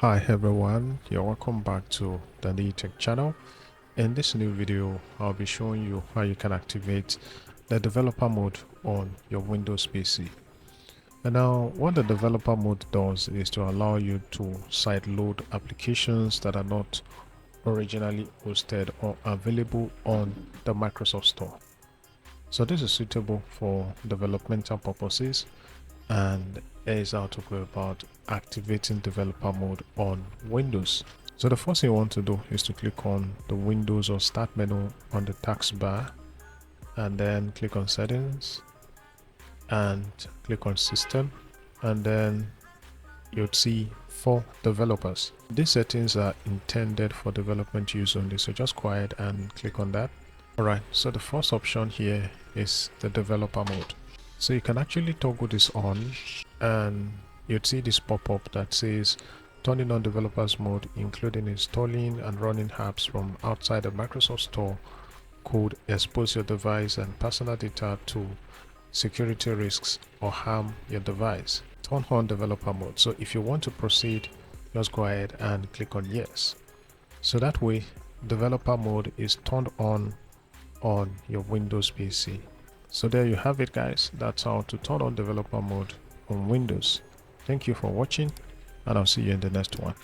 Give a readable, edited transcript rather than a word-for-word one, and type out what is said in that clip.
Hi everyone, you're welcome back to the Tech channel. In this new video, I'll be showing you how you can activate the developer mode on your Windows PC. And now what the developer mode does is to allow you to sideload applications that are not originally hosted or available on the Microsoft Store. So this is suitable for developmental purposes, and here's how to go about activating developer mode on Windows. So the first thing you want to do is to click on the Windows or Start menu on the taskbar, and then click on Settings and click on System, and then you'd see for developers. These settings are intended for development use only, so just go ahead and click on that. Alright, so the first option here is the developer mode. So you can actually toggle this on, and you'd see this pop-up that says turning on developers mode, including installing and running apps from outside the Microsoft Store, could expose your device and personal data to security risks or harm your device. Turn on developer mode. So if you want to proceed, just go ahead and click on yes. So that way developer mode is turned on your Windows PC. So there you have it, guys. That's how to turn on developer mode on Windows. Thank you for watching, and I'll see you in the next one.